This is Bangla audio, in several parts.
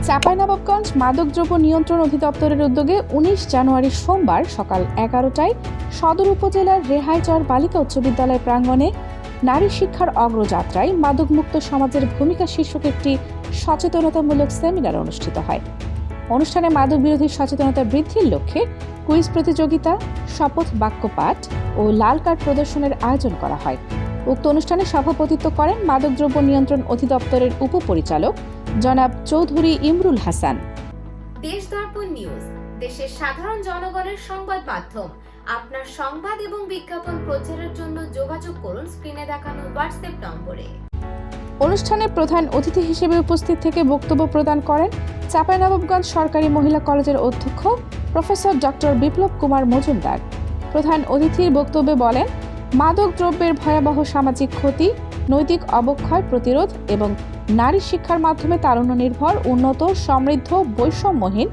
চাঁপাইনবাবগঞ্জ মাদকদ্রব্য নিয়ন্ত্রণ অধিদপ্তরের উদ্যোগে ১৯ জানুয়ারি সোমবার সকাল ১১টায় সদর উপজেলার রেহাইচর বালিকা উচ্চ বিদ্যালয় প্রাঙ্গণে নারী শিক্ষার অগ্রযাত্রায় মাদকমুক্ত সমাজের ভূমিকা শীর্ষক একটি সচেতনতামূলক সেমিনার অনুষ্ঠিত হয়। অনুষ্ঠানে মাদক বিরোধী সচেতনতা বৃদ্ধির লক্ষ্যে কুইজ প্রতিযোগিতা, শপথ বাক্য পাঠ ও লাল কার্ড প্রদর্শনের আয়োজন করা হয়। উক্ত অনুষ্ঠানে সভাপতিত্ব করেন মাদকদ্রব্য নিয়ন্ত্রণ অধিদপ্তরের উপপরিচালক জনাব চৌধুরী ইমরুল হাসান। দেশ দর্পণ নিউজ, দেশের সাধারণ জনগণের সংবাদ মাধ্যম। আপনার সংবাদ এবং বিজ্ঞাপন প্রচারের জন্য যোগাযোগ করুন স্ক্রিনে দেখানো হোয়াটসঅ্যাপ নম্বরে। অনুষ্ঠানে প্রধান অতিথি হিসেবে উপস্থিত থেকে বক্তব্য প্রদান করেন চাঁপাইনবাবগঞ্জ সরকারি মহিলা কলেজের অধ্যক্ষ প্রফেসর ডক্টর বিপ্লব কুমার মজুমদার। প্রধান অতিথির বক্তব্যে বলেন, মাদক দ্রব্যের ভয়াবহ সামাজিক ক্ষতি, নৈতিক অবক্ষয় প্রতিরোধ এবং নারী শিক্ষার মাধ্যমে তারুণ্য নির্ভর, উন্নত, সমৃদ্ধ, বৈষম্যহীন,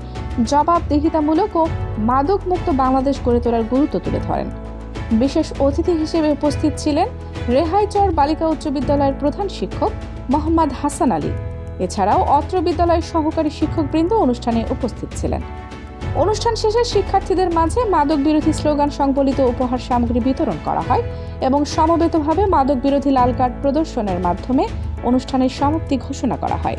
জবাবদিহিতামূলক ও মাদক মুক্ত বাংলাদেশ গড়ে তোলার গুরুত্ব তুলে ধরেন। বিশেষ অতিথি হিসেবে উপস্থিত ছিলেন রেহাইচর বালিকা উচ্চ বিদ্যালয়ের প্রধান শিক্ষক মোহাম্মদ হাসান আলী। এছাড়াও অত্র বিদ্যালয়ের সহকারী শিক্ষকবৃন্দ অনুষ্ঠানে উপস্থিত ছিলেন। অনুষ্ঠান শেষে শিক্ষার্থীদের মাঝে মাদক বিরোধী স্লোগান সংবলিত উপহার সামগ্রী বিতরণ করা হয় এবং সমবেতভাবে মাদক বিরোধী লাল কার্ড প্রদর্শনের মাধ্যমে অনুষ্ঠানের সমাপ্তি ঘোষণা করা হয়।